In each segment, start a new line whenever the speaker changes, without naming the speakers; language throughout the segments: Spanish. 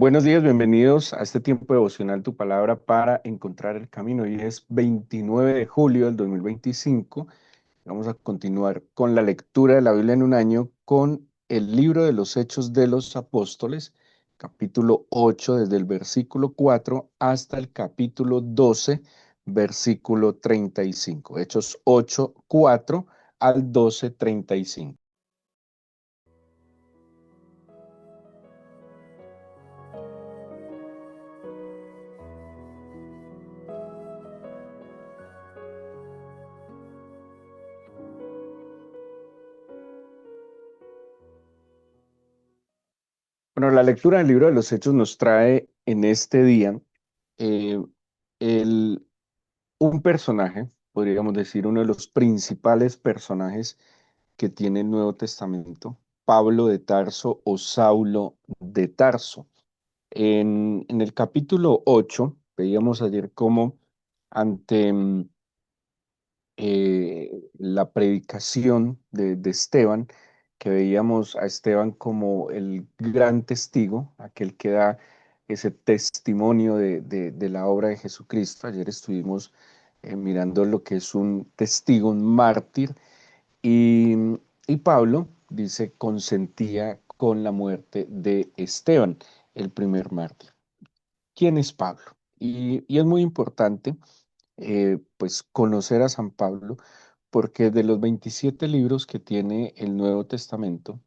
Buenos días, bienvenidos a este tiempo devocional Tu Palabra para encontrar el camino. Hoy es 29 de julio del 2025. Vamos a continuar con la lectura de la Biblia en un año con el libro de los Hechos de los Apóstoles, capítulo 8, desde el versículo 4 hasta el capítulo 12, versículo 35. Hechos 8, 4 al 12, 35. Bueno, la lectura del libro de los Hechos nos trae en este día eh, el, un personaje, podríamos decir, uno de los principales personajes que tiene el Nuevo Testamento, Pablo de Tarso o Saulo de Tarso. En el capítulo 8 veíamos ayer cómo ante la predicación de Esteban, que veíamos a Esteban como el gran testigo, aquel que da ese testimonio de la obra de Jesucristo. Ayer estuvimos mirando lo que es un testigo, un mártir, y, y Pablo dice consentía con la muerte de Esteban, el primer mártir. ¿Quién es Pablo? Y es muy importante pues conocer a San Pablo, porque de los 27 libros que tiene el Nuevo Testamento,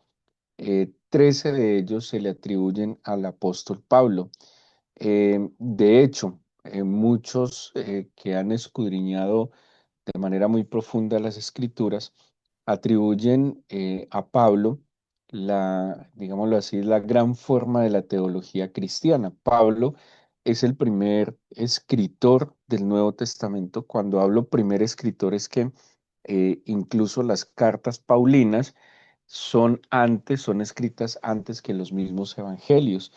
13 de ellos se le atribuyen al apóstol Pablo. De hecho, muchos que han escudriñado de manera muy profunda las escrituras atribuyen a Pablo digámoslo así, la gran forma de la teología cristiana. Pablo es el primer escritor del Nuevo Testamento. Cuando hablo primer escritor es que incluso las cartas paulinas son escritas antes que los mismos evangelios.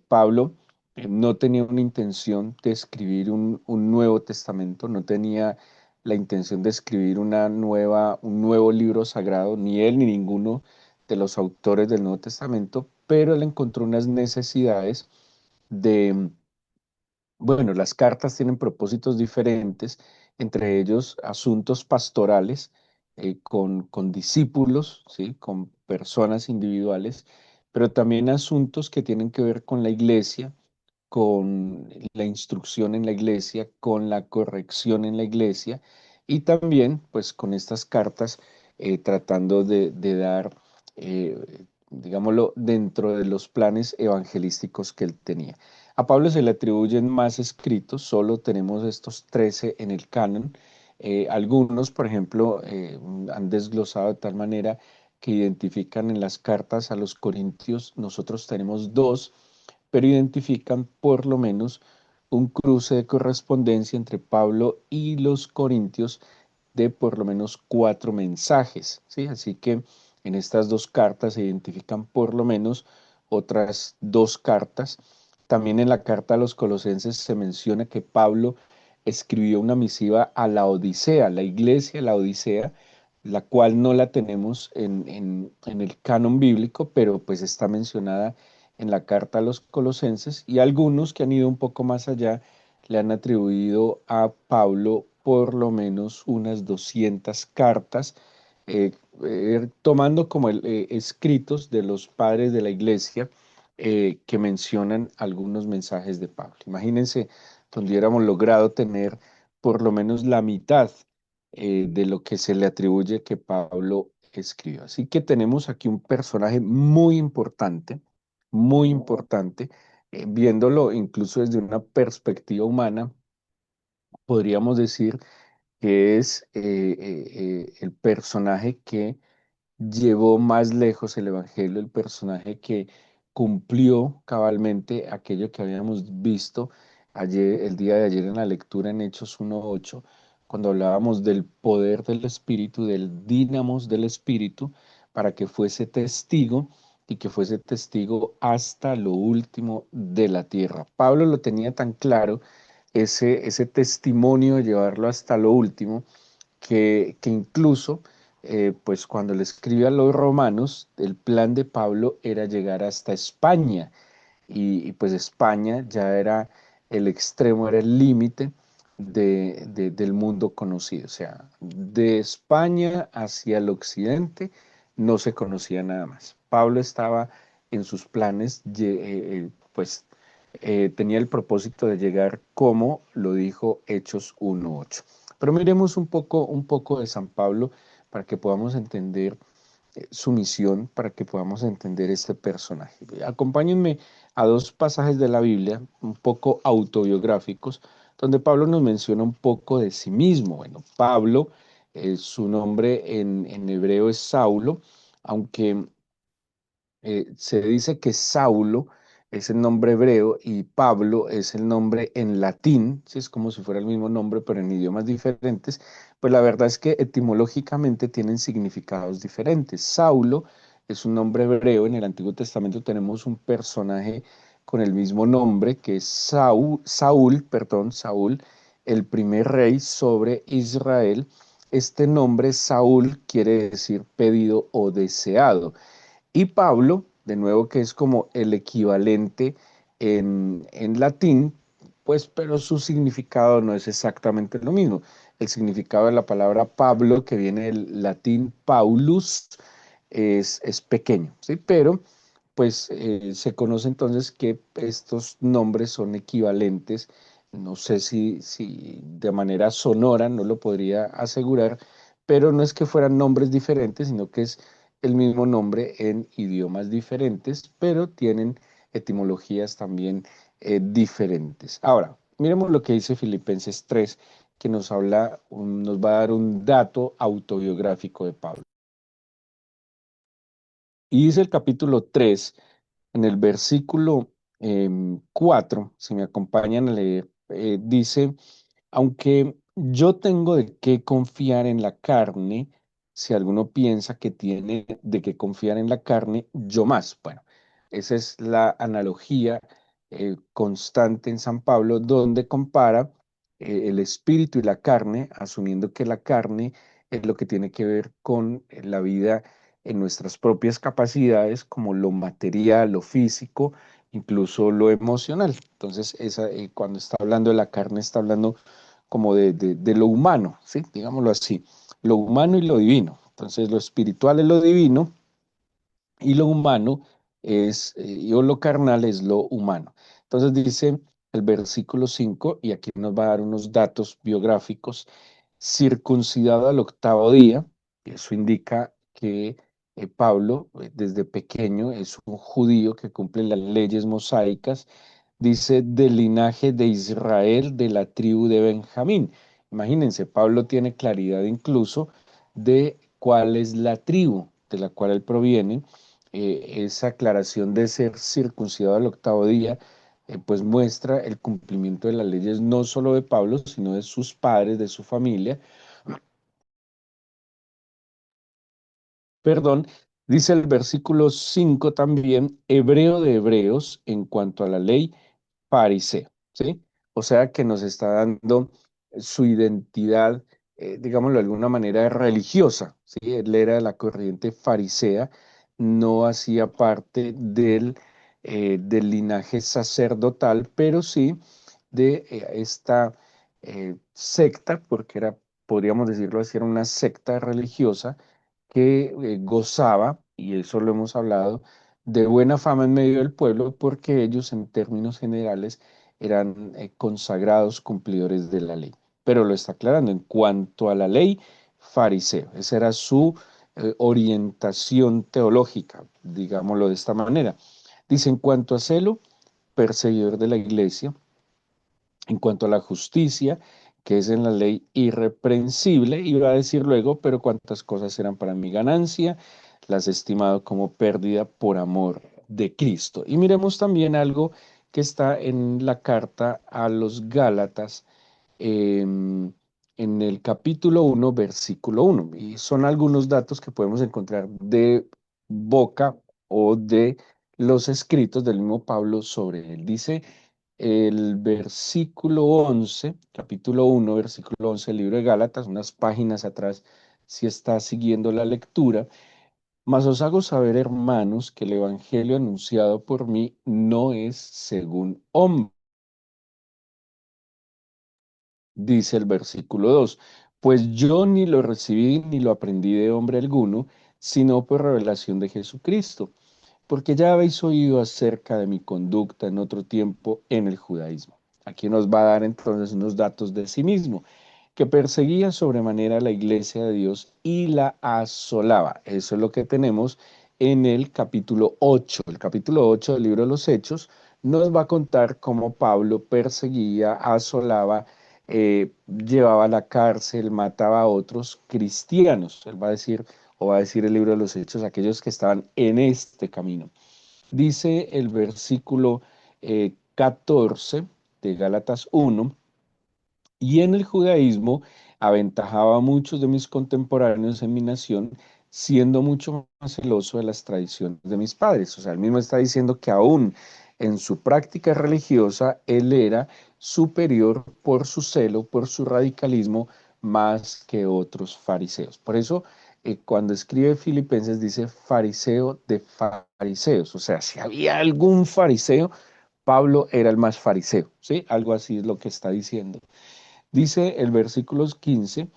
Pablo no tenía una intención de escribir un Nuevo Testamento, no tenía la intención de escribir un nuevo libro sagrado, ni él ni ninguno de los autores del Nuevo Testamento, pero él encontró unas necesidades de, bueno, las cartas tienen propósitos diferentes, entre ellos asuntos pastorales con discípulos, ¿sí? Con personas individuales, pero también asuntos que tienen que ver con la iglesia, con la instrucción en la iglesia, con la corrección en la iglesia y también pues con estas cartas tratando de dar, digámoslo, dentro de los planes evangelísticos que él tenía. A Pablo se le atribuyen más escritos, solo tenemos estos 13 en el canon. Algunos, por ejemplo, han desglosado de tal manera que identifican en las cartas a los corintios, nosotros tenemos dos, pero identifican por lo menos un cruce de correspondencia entre Pablo y los corintios de por lo menos cuatro mensajes, ¿sí? Así que en estas dos cartas se identifican por lo menos otras dos cartas. También en la carta a los colosenses se menciona que Pablo escribió una misiva a la Odisea, la iglesia de la Odisea, la cual no la tenemos en el canon bíblico, pero pues está mencionada en la carta a los colosenses, y algunos que han ido un poco más allá le han atribuido a Pablo por lo menos unas 200 cartas, eh, tomando como escritos de los padres de la iglesia que mencionan algunos mensajes de Pablo. Imagínense donde hubiéramos logrado tener por lo menos la mitad de lo que se le atribuye que Pablo escribió. Así que tenemos aquí un personaje muy importante, viéndolo incluso desde una perspectiva humana, podríamos decir que es el personaje que llevó más lejos el Evangelio, el personaje que cumplió cabalmente aquello que habíamos visto ayer, el día de ayer en la lectura en Hechos 1:8, cuando hablábamos del poder del Espíritu, del dínamos del Espíritu, para que fuese testigo y que fuese testigo hasta lo último de la tierra. Pablo lo tenía tan claro, ese testimonio de llevarlo hasta lo último, que incluso pues cuando le escribe a los romanos, el plan de Pablo era llegar hasta España. pues España ya era el extremo, era el límite del mundo conocido. O sea, de España hacia el occidente no se conocía nada más. Pablo estaba en sus planes, pues tenía el propósito de llegar como lo dijo Hechos 1:8. Pero miremos un poco de San Pablo para que podamos entender su misión, para que podamos entender este personaje. Acompáñenme a dos pasajes de la Biblia, un poco autobiográficos, donde Pablo nos menciona un poco de sí mismo. Bueno, Pablo, su nombre en hebreo es Saulo, aunque se dice que Saulo es el nombre hebreo y Pablo es el nombre en latín, ¿sí? Es como si fuera el mismo nombre, pero en idiomas diferentes. Pues la verdad es que etimológicamente tienen significados diferentes. Saulo es un nombre hebreo. En el Antiguo Testamento tenemos un personaje con el mismo nombre que es Saúl, el primer rey sobre Israel. Este nombre Saúl quiere decir pedido o deseado. Y Pablo, de nuevo, que es como el equivalente en latín, pues, pero su significado no es exactamente lo mismo. El significado de la palabra Pablo, que viene del latín Paulus, es pequeño, ¿sí? Pero, pues, se conoce entonces que estos nombres son equivalentes. No sé si de manera sonora, no lo podría asegurar, pero no es que fueran nombres diferentes, sino que es el mismo nombre en idiomas diferentes, pero tienen etimologías también diferentes. Ahora, miremos lo que dice Filipenses 3, que nos habla, nos va a dar un dato autobiográfico de Pablo. Y dice el capítulo 3, en el versículo 4, si me acompañan a leer, dice, aunque yo tengo de qué confiar en la carne, si alguno piensa que tiene de qué confiar en la carne, yo más. Bueno, esa es la analogía constante en San Pablo, donde compara el espíritu y la carne, asumiendo que la carne es lo que tiene que ver con la vida en nuestras propias capacidades, como lo material, lo físico, incluso lo emocional. Entonces, cuando está hablando de la carne, está hablando como de lo humano, ¿sí? Digámoslo así, lo humano y lo divino. Entonces, lo espiritual es lo divino y lo humano o lo carnal es lo humano. Entonces dice el versículo 5 y aquí nos va a dar unos datos biográficos, circuncidado al octavo día, eso indica que Pablo desde pequeño es un judío que cumple las leyes mosaicas, dice del linaje de Israel, de la tribu de Benjamín. Imagínense, Pablo tiene claridad incluso de cuál es la tribu de la cual él proviene. Esa aclaración de ser circuncidado al octavo día, pues muestra el cumplimiento de las leyes no solo de Pablo, sino de sus padres, de su familia. Perdón, dice el versículo 5 también, hebreo de hebreos en cuanto a la ley, fariseo, ¿sí? O sea que nos está dando su identidad, digámoslo de alguna manera, religiosa, ¿sí? Él era de la corriente farisea, no hacía parte del linaje sacerdotal, pero sí de esta secta, porque era, podríamos decirlo así, era una secta religiosa que gozaba, y eso lo hemos hablado, de buena fama en medio del pueblo porque ellos en términos generales eran consagrados cumplidores de la ley. Pero lo está aclarando en cuanto a la ley, fariseo. Esa era su orientación teológica, digámoslo de esta manera. Dice, en cuanto a celo, perseguidor de la iglesia, en cuanto a la justicia, que es en la ley irreprensible, iba a decir luego, pero cuántas cosas eran para mi ganancia, las he estimado como pérdida por amor de Cristo. Y miremos también algo que está en la carta a los Gálatas, en el capítulo 1, versículo 1. Y son algunos datos que podemos encontrar de boca o de los escritos del mismo Pablo sobre él. Dice el versículo 11, capítulo 1, versículo 11 del libro de Gálatas, unas páginas atrás, si está siguiendo la lectura, Mas os hago saber, hermanos, que el evangelio anunciado por mí no es según hombre, dice el versículo 2. Pues yo ni lo recibí ni lo aprendí de hombre alguno, sino por revelación de Jesucristo, porque ya habéis oído acerca de mi conducta en otro tiempo en el judaísmo. Aquí nos va a dar entonces unos datos de sí mismo, que perseguía sobremanera la iglesia de Dios y la asolaba. Eso es lo que tenemos en el capítulo 8. El capítulo 8 del libro de los Hechos nos va a contar cómo Pablo perseguía, asolaba, llevaba a la cárcel, mataba a otros cristianos. Él va a decir, o va a decir el libro de los Hechos, aquellos que estaban en este camino. Dice el versículo 14 de Gálatas 1, y en el judaísmo aventajaba a muchos de mis contemporáneos en mi nación, siendo mucho más celoso de las tradiciones de mis padres. O sea, él mismo está diciendo que aún en su práctica religiosa, él era superior por su celo, por su radicalismo, más que otros fariseos. Por eso, cuando escribe Filipenses, dice fariseo de fariseos. O sea, si había algún fariseo, Pablo era el más fariseo, ¿sí? Algo así es lo que está diciendo. Dice el versículo 15,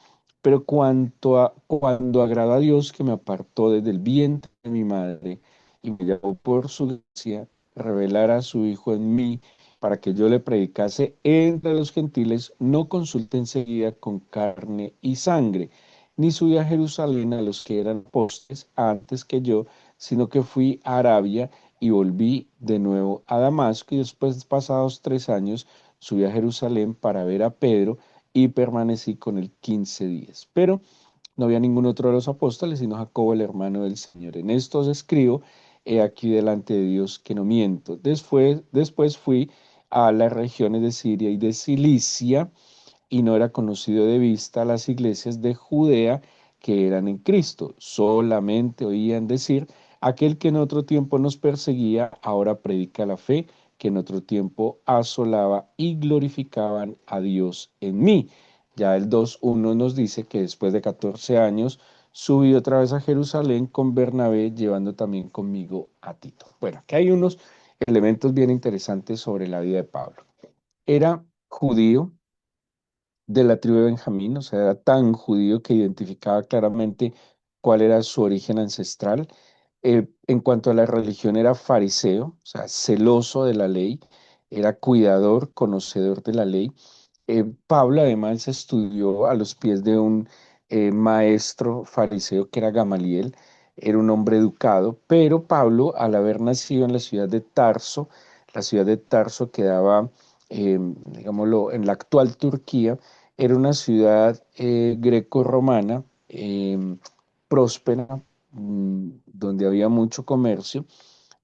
pero cuando agradó a Dios que me apartó desde el vientre de mi madre y me llamó por su gracia, revelar a su Hijo en mí para que yo le predicase entre los gentiles, no consulte enseguida con carne y sangre, ni subí a Jerusalén a los que eran apóstoles antes que yo, sino que fui a Arabia y volví de nuevo a Damasco y después, pasados 3 años, subí a Jerusalén para ver a Pedro y permanecí con él 15 días. Pero no había ningún otro de los apóstoles, sino Jacobo, el hermano del Señor. En esto os escribo, he aquí delante de Dios que no miento. Después fui a las regiones de Siria y de Cilicia, y no era conocido de vista las iglesias de Judea que eran en Cristo. Solamente oían decir, aquel que en otro tiempo nos perseguía, ahora predica la fe, que en otro tiempo asolaba y glorificaban a Dios en mí. Ya el 2:1 nos dice que después de 14 años subí otra vez a Jerusalén con Bernabé, llevando también conmigo a Tito. Bueno, aquí hay unos elementos bien interesantes sobre la vida de Pablo. Era judío, de la tribu de Benjamín, o sea, era tan judío que identificaba claramente cuál era su origen ancestral. En cuanto a la religión, era fariseo, o sea, celoso de la ley, era cuidador, conocedor de la ley. Pablo además estudió a los pies de un maestro fariseo que era Gamaliel, era un hombre educado, pero Pablo, al haber nacido en la ciudad de Tarso quedaba, digámoslo, en la actual Turquía, era una ciudad greco-romana, próspera, donde había mucho comercio,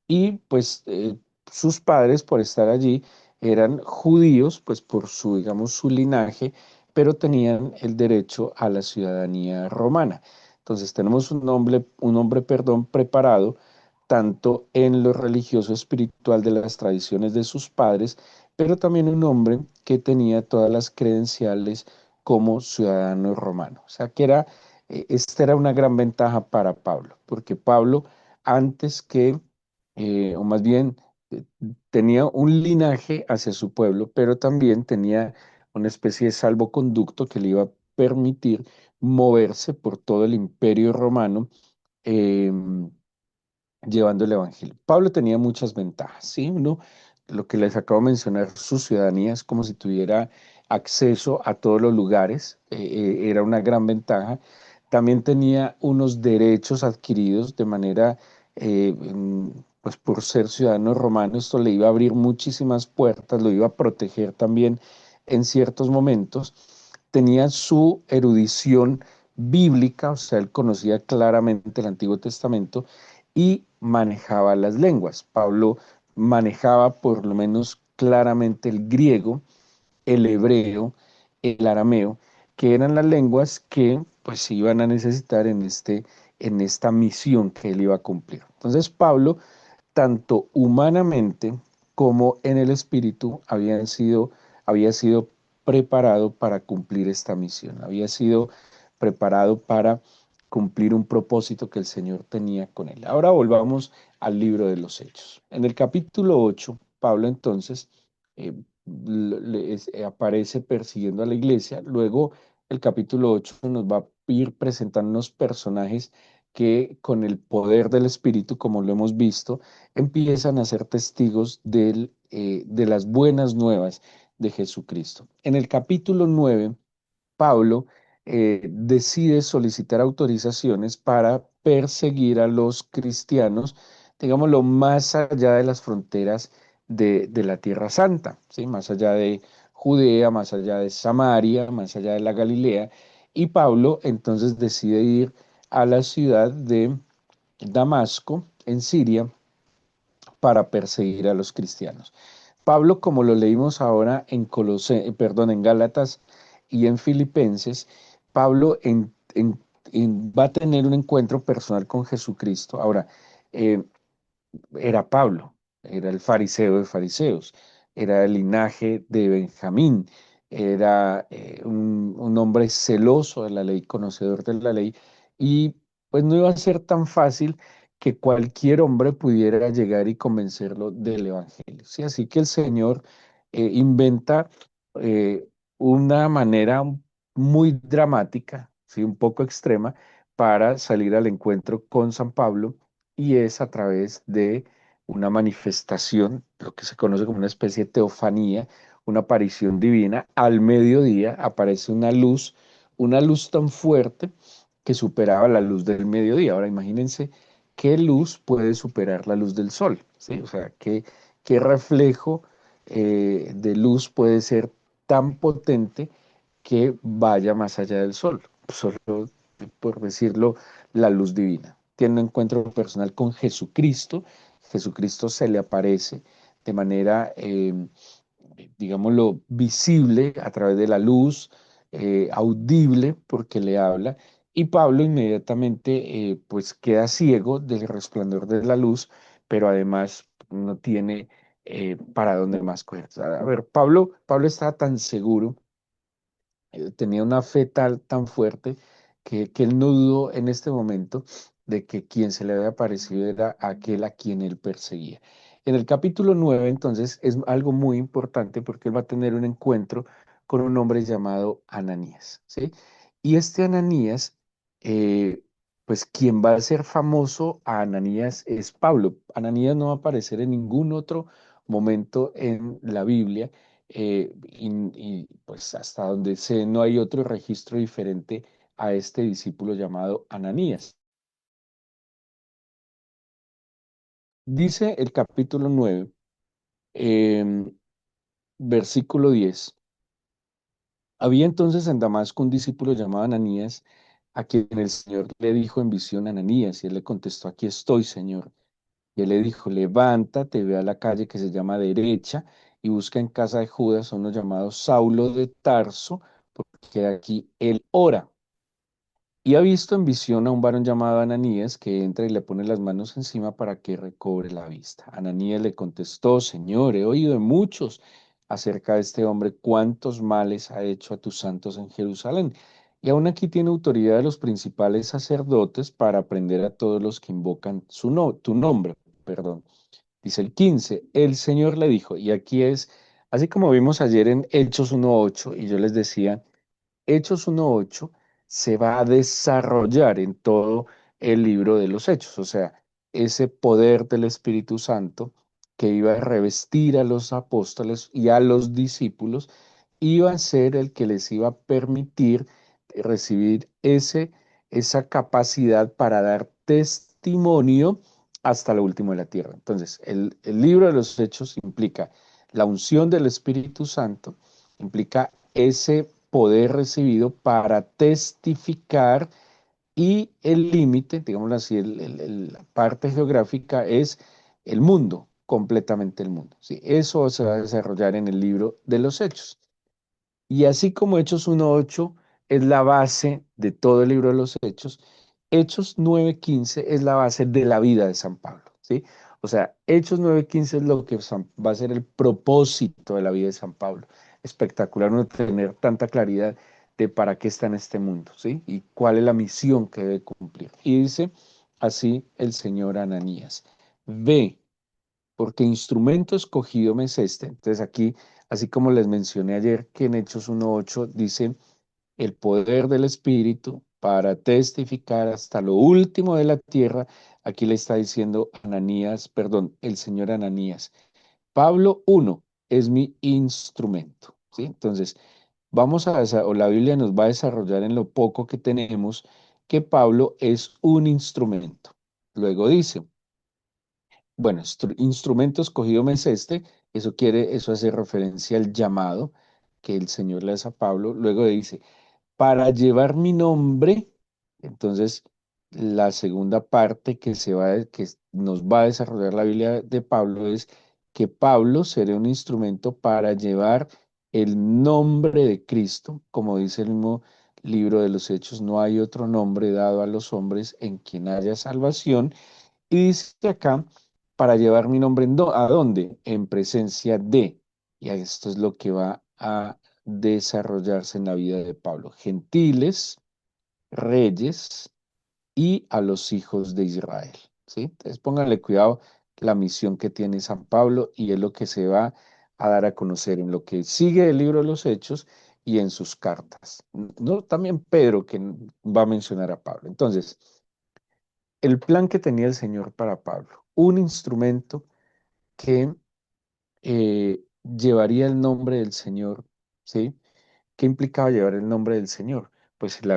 y pues sus padres, por estar allí, eran judíos, pues por su, digamos, su linaje, pero tenían el derecho a la ciudadanía romana. Entonces tenemos perdón, preparado tanto en lo religioso espiritual de las tradiciones de sus padres, pero también un hombre que tenía todas las credenciales como ciudadano romano. O sea que esta era una gran ventaja para Pablo, porque Pablo, antes que, o más bien, eh, tenía un linaje hacia su pueblo, pero también tenía una especie de salvoconducto que le iba a permitir moverse por todo el imperio romano, em, llevando el evangelio. Pablo tenía muchas ventajas, ¿sí? Uno, lo que les acabo de mencionar, su ciudadanía es como si tuviera acceso a todos los lugares, era una gran ventaja. También tenía unos derechos adquiridos de manera, pues por ser ciudadano romano, esto le iba a abrir muchísimas puertas, lo iba a proteger también en ciertos momentos. Tenía su erudición bíblica, o sea, él conocía claramente el Antiguo Testamento y manejaba las lenguas. Pablo manejaba por lo menos claramente el griego, el hebreo, el arameo, que eran las lenguas que pues se iban a necesitar en esta misión que él iba a cumplir. Entonces Pablo, tanto humanamente como en el espíritu, había sido preparado para cumplir esta misión, había sido preparado para cumplir un propósito que el Señor tenía con él. Ahora volvamos al libro de los Hechos. En el capítulo 8, Pablo entonces eh, aparece persiguiendo a la iglesia. Luego el capítulo 8 nos va a ir presentando unos personajes que con el poder del Espíritu, como lo hemos visto, empiezan a ser testigos de las buenas nuevas de Jesucristo. En el capítulo 9, Pablo decide solicitar autorizaciones para perseguir a los cristianos, digámoslo, más allá de las fronteras de la Tierra Santa, ¿sí? Más allá de Judea, más allá de Samaria, más allá de la Galilea. Y Pablo entonces decide ir a la ciudad de Damasco, en Siria, para perseguir a los cristianos. Pablo, como lo leímos ahora en Gálatas y en Filipenses, Pablo va a tener un encuentro personal con Jesucristo. Ahora, eh, era Pablo, era el fariseo de fariseos, era el linaje de Benjamín, era un hombre celoso de la ley, conocedor de la ley, y pues no iba a ser tan fácil que cualquier hombre pudiera llegar y convencerlo del Evangelio. ¿Sí? Así que el Señor inventa eh, una manera muy dramática, ¿sí? Un poco extrema, para salir al encuentro con San Pablo y es a través de una manifestación, lo que se conoce como una especie de teofanía, una aparición divina. Al mediodía aparece una luz tan fuerte que superaba la luz del mediodía. Ahora imagínense qué luz puede superar la luz del sol, ¿sí? O sea, qué reflejo de luz puede ser tan potente que vaya más allá del sol. Solo por decirlo, la luz divina. Tiene un encuentro personal con Jesucristo. Jesucristo se le aparece de manera, digámoslo, visible a través de la luz, audible porque le habla. Y Pablo inmediatamente pues queda ciego del resplandor de la luz, pero además no tiene para dónde más coger. O sea, a ver, Pablo estaba tan seguro, tenía una fe tan fuerte que él no dudó en este momento de que quien se le había aparecido era aquel a quien él perseguía. En el capítulo 9, entonces, es algo muy importante porque él va a tener un encuentro con un hombre llamado Ananías, ¿sí? Y este Ananías, eh, pues quien va a ser famoso a Ananías es Pablo. Ananías no va a aparecer en ningún otro momento en la Biblia pues hasta donde sé no hay otro registro diferente a este discípulo llamado Ananías. Dice el capítulo 9, em, versículo 10. Había entonces en Damasco un discípulo llamado Ananías, a quien el Señor le dijo en visión: Ananías, y él le contestó: aquí estoy, Señor. Y él le dijo: levántate, ve a la calle que se llama Derecha y busca en casa de Judas a uno llamado Saulo de Tarso, porque aquí él ora. Y ha visto en visión a un varón llamado Ananías que entra y le pone las manos encima para que recobre la vista. Ananías le contestó: Señor, he oído de muchos acerca de este hombre, cuántos males ha hecho a tus santos en Jerusalén. Y aún aquí tiene autoridad de los principales sacerdotes para prender a todos los que invocan tu nombre. Perdón. Dice el 15, el Señor le dijo, y aquí es, así como vimos ayer en Hechos 1:8, y yo les decía, Hechos 1:8 se va a desarrollar en todo el libro de los Hechos, o sea, ese poder del Espíritu Santo que iba a revestir a los apóstoles y a los discípulos, iba a ser el que les iba a permitir recibir esa capacidad para dar testimonio hasta lo último de la tierra. Entonces, el libro de los Hechos implica la unción del Espíritu Santo, implica ese poder recibido para testificar y el límite, digámoslo así, la parte geográfica es el mundo, completamente el mundo. ¿Sí? Eso se va a desarrollar en el libro de los Hechos. Y así como Hechos 1:8 es la base de todo el libro de los Hechos, Hechos 9:15 es la base de la vida de San Pablo, ¿sí? O sea, Hechos 9:15 es lo que va a ser el propósito de la vida de San Pablo. Espectacular no tener tanta claridad de para qué está en este mundo, ¿sí? Y cuál es la misión que debe cumplir. Y dice así el Señor a Ananías: ve, porque instrumento escogido me es este. Entonces aquí, así como les mencioné ayer que en Hechos 1:8 dice el poder del Espíritu para testificar hasta lo último de la tierra, aquí le está diciendo Ananías, perdón, el Señor a Ananías: Pablo, uno, es mi instrumento, ¿sí? Entonces, o la Biblia nos va a desarrollar en lo poco que tenemos que Pablo es un instrumento. Luego dice, bueno, instrumento escogido me es este, eso hace referencia al llamado que el Señor le hace a Pablo. Luego dice, para llevar mi nombre. Entonces, la segunda parte que nos va a desarrollar la Biblia de Pablo es que Pablo será un instrumento para llevar el nombre de Cristo. Como dice el mismo libro de los Hechos, no hay otro nombre dado a los hombres en quien haya salvación. Y dice acá, para llevar mi nombre ¿a dónde? En presencia de. Y esto es lo que va a desarrollarse en la vida de Pablo: gentiles, reyes y a los hijos de Israel, ¿sí? Entonces pónganle cuidado la misión que tiene San Pablo, y es lo que se va a dar a conocer en lo que sigue el libro de los Hechos y en sus cartas. No, también Pedro, que va a mencionar a Pablo. Entonces, el plan que tenía el Señor para Pablo: un instrumento que llevaría el nombre del Señor, ¿sí? ¿Qué implicaba llevar el nombre del Señor? Pues el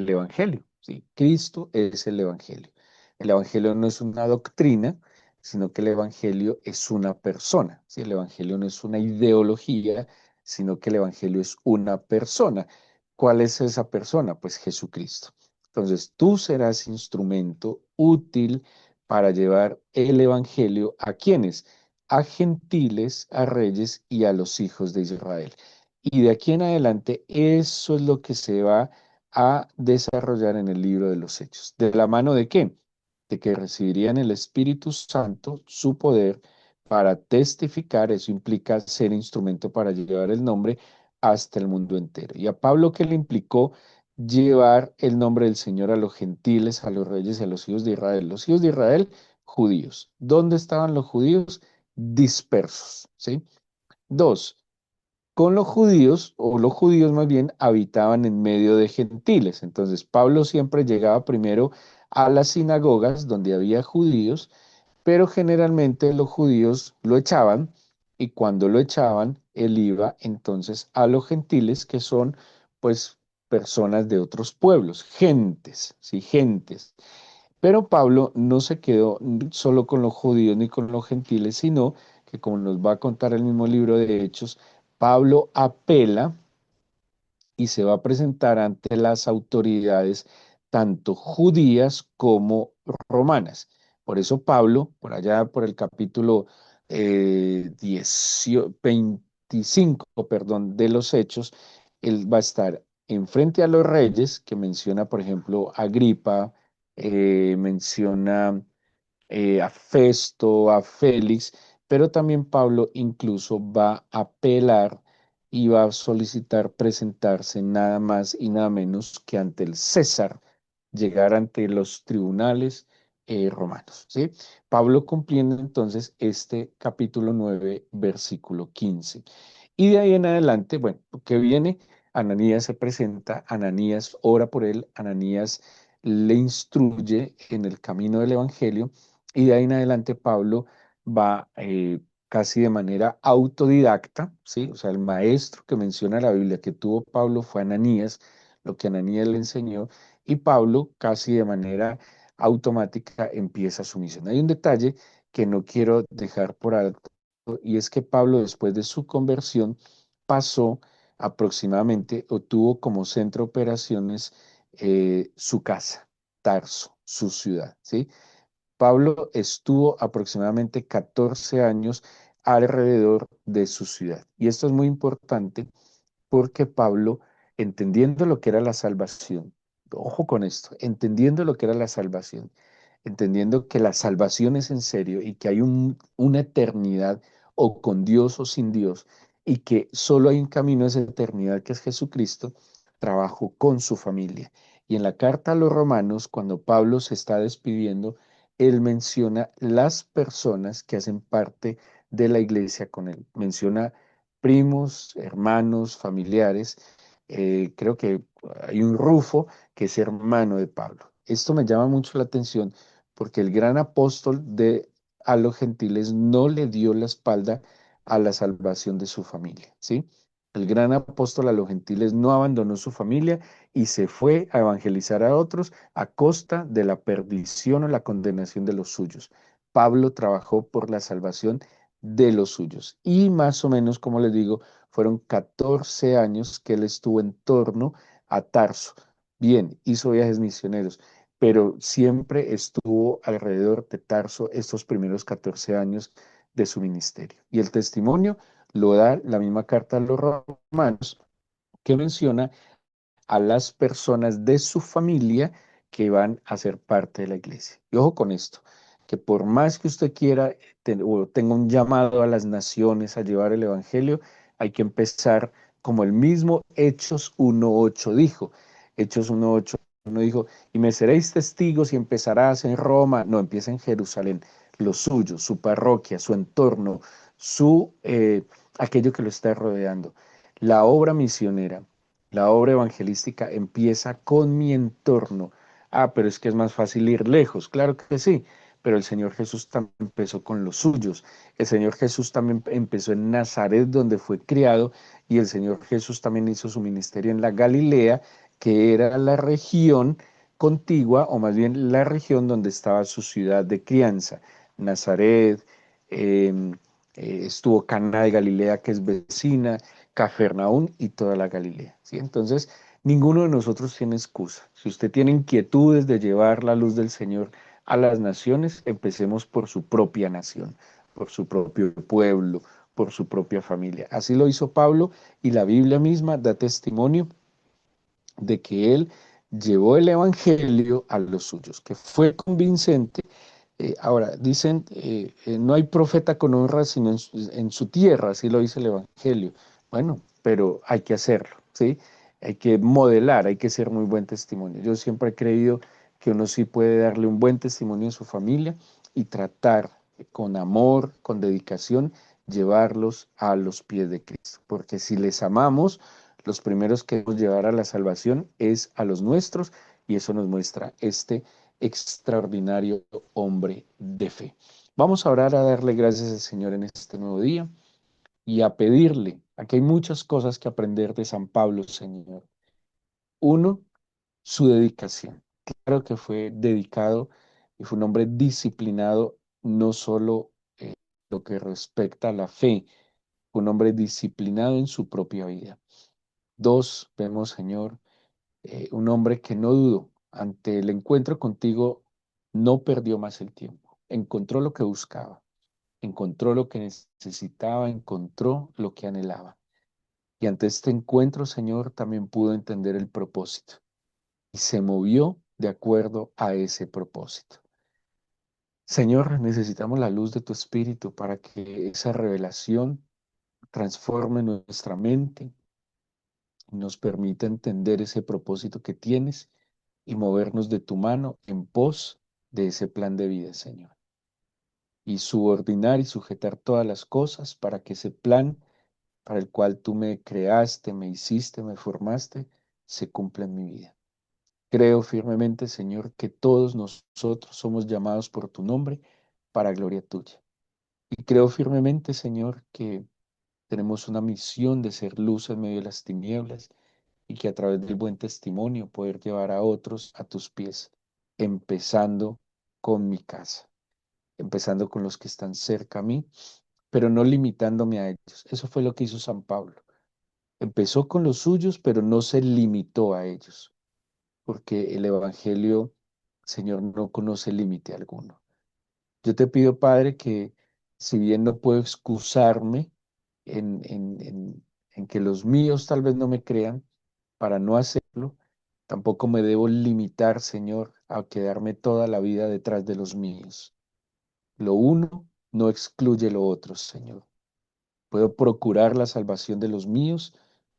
Evangelio, ¿sí? Cristo es el Evangelio. El Evangelio no es una doctrina, sino que el Evangelio es una persona, ¿sí? El Evangelio no es una ideología, sino que el Evangelio es una persona. ¿Cuál es esa persona? Pues Jesucristo. Entonces, tú serás instrumento útil para llevar el Evangelio ¿a quiénes? A gentiles, a reyes y a los hijos de Israel. Y de aquí en adelante, eso es lo que se va a desarrollar en el libro de los Hechos. ¿De la mano de qué? De que recibirían el Espíritu Santo, su poder para testificar. Eso implica ser instrumento para llevar el nombre hasta el mundo entero. Y a Pablo, ¿qué le implicó llevar el nombre del Señor a los gentiles, a los reyes y a los hijos de Israel? Los hijos de Israel, judíos. ¿Dónde estaban los judíos? Dispersos, ¿sí? Dos, con los judíos, o los judíos más bien, habitaban en medio de gentiles. Entonces, Pablo siempre llegaba primero a las sinagogas donde había judíos, pero generalmente los judíos lo echaban, y cuando lo echaban, él iba entonces a los gentiles, que son pues personas de otros pueblos, gentes, sí, gentes. Pero Pablo no se quedó solo con los judíos ni con los gentiles, sino que, como nos va a contar el mismo libro de Hechos, Pablo apela y se va a presentar ante las autoridades tanto judías como romanas. Por eso Pablo, por allá por el capítulo 25, perdón, de los Hechos, él va a estar enfrente a los reyes, que menciona, por ejemplo, Agripa, menciona a Festo, a Félix, pero también Pablo incluso va a apelar y va a solicitar presentarse nada más y nada menos que ante el César, llegar ante los tribunales romanos, ¿sí? Pablo cumpliendo entonces este capítulo 9, versículo 15. Y de ahí en adelante, bueno, que viene, Ananías se presenta, Ananías ora por él, Ananías le instruye en el camino del Evangelio, y de ahí en adelante Pablo va casi de manera autodidacta, ¿sí? O sea, el maestro que menciona la Biblia que tuvo Pablo fue Ananías, lo que Ananías le enseñó, y Pablo casi de manera automática empieza su misión. Hay un detalle que no quiero dejar por alto, y es que Pablo, después de su conversión, pasó aproximadamente, o tuvo como centro de operaciones, su casa, Tarso, su ciudad, ¿sí? Pablo estuvo aproximadamente 14 años alrededor de su ciudad. Y esto es muy importante porque Pablo, entendiendo lo que era la salvación, ojo con esto, entendiendo lo que era la salvación, entendiendo que la salvación es en serio y que hay una eternidad o con Dios o sin Dios, y que solo hay un camino a esa eternidad, que es Jesucristo, trabajó con su familia. Y en la carta a los romanos, cuando Pablo se está despidiendo, él menciona las personas que hacen parte de la iglesia con él. Menciona primos, hermanos, familiares. Creo que hay un Rufo que es hermano de Pablo. Esto me llama mucho la atención porque el gran apóstol de a los gentiles no le dio la espalda a la salvación de su familia, ¿sí? El gran apóstol a los gentiles no abandonó su familia y se fue a evangelizar a otros a costa de la perdición o la condenación de los suyos. Pablo trabajó por la salvación de los suyos y más o menos, como les digo, fueron 14 años que él estuvo en torno a Tarso. Bien, hizo viajes misioneros, pero siempre estuvo alrededor de Tarso estos primeros 14 años de su ministerio. Y el testimonio lo da la misma carta a los romanos que menciona a las personas de su familia que van a ser parte de la iglesia. Y ojo con esto, que por más que usted quiera o tenga un llamado a las naciones a llevar el evangelio, hay que empezar como el mismo Hechos 1:8 dijo. Hechos 1:8 no dijo, y me seréis testigos y empezarás en Roma. No, empieza en Jerusalén, lo suyo, su parroquia, su entorno, aquello que lo está rodeando. La obra misionera, la obra evangelística empieza con mi entorno. Ah, pero es que es más fácil ir lejos. Claro que sí, pero el Señor Jesús también empezó con los suyos. El Señor Jesús también empezó en Nazaret, donde fue criado, y el Señor Jesús también hizo su ministerio en la Galilea, que era la región contigua, o más bien la región donde estaba su ciudad de crianza. Nazaret, em, estuvo Caná de Galilea, que es vecina, Cafarnaún y toda la Galilea, ¿sí? Entonces, ninguno de nosotros tiene excusa. Si usted tiene inquietudes de llevar la luz del Señor a las naciones, empecemos por su propia nación, por su propio pueblo, por su propia familia. Así lo hizo Pablo y la Biblia misma da testimonio de que él llevó el evangelio a los suyos, que fue convincente. Ahora, dicen, no hay profeta con honra sino en su tierra, así lo dice el evangelio. Bueno, pero hay que hacerlo, ¿sí? Hay que modelar, hay que ser muy buen testimonio. Yo siempre he creído que uno sí puede darle un buen testimonio a su familia y tratar con amor, con dedicación, llevarlos a los pies de Cristo. Porque si les amamos, los primeros que debemos llevar a la salvación es a los nuestros y eso nos muestra este extraordinario hombre de fe. Vamos a orar, a darle gracias al Señor en este nuevo día y a pedirle. Aquí hay muchas cosas que aprender de San Pablo, Señor. Uno, su dedicación. Claro que fue dedicado y fue un hombre disciplinado, no solo lo que respecta a la fe, fue un hombre disciplinado en su propia vida. Dos, vemos, Señor, un hombre que no dudó ante el encuentro contigo, no perdió más el tiempo, encontró lo que buscaba, encontró lo que necesitaba, encontró lo que anhelaba. Y ante este encuentro, Señor, también pudo entender el propósito y se movió de acuerdo a ese propósito. Señor, necesitamos la luz de tu Espíritu para que esa revelación transforme nuestra mente y nos permita entender ese propósito que tienes y movernos de tu mano en pos de ese plan de vida, Señor. Y subordinar y sujetar todas las cosas para que ese plan para el cual tú me creaste, me hiciste, me formaste, se cumpla en mi vida. Creo firmemente, Señor, que todos nosotros somos llamados por tu nombre para gloria tuya. Y creo firmemente, Señor, que tenemos una misión de ser luz en medio de las tinieblas y que a través del buen testimonio poder llevar a otros a tus pies, empezando con mi casa, empezando con los que están cerca a mí, pero no limitándome a ellos. Eso fue lo que hizo San Pablo. Empezó con los suyos, pero no se limitó a ellos, porque el Evangelio, Señor, no conoce límite alguno. Yo te pido, Padre, que si bien no puedo excusarme en que los míos tal vez no me crean, para no hacerlo, tampoco me debo limitar, Señor, a quedarme toda la vida detrás de los míos. Lo uno no excluye lo otro, Señor. Puedo procurar la salvación de los míos,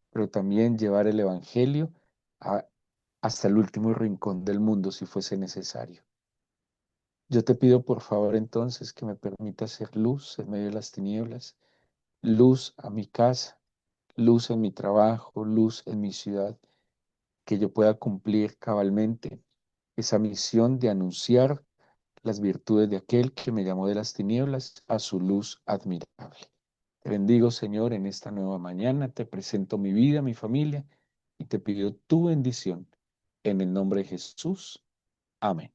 pero también llevar el Evangelio a- hasta el último rincón del mundo si fuese necesario. Yo te pido por favor entonces que me permitas ser luz en medio de las tinieblas, luz a mi casa, luz en mi trabajo, luz en mi ciudad, que yo pueda cumplir cabalmente esa misión de anunciar las virtudes de aquel que me llamó de las tinieblas a su luz admirable. Te bendigo, Señor, en esta nueva mañana. Te presento mi vida, mi familia y te pido tu bendición. En el nombre de Jesús. Amén.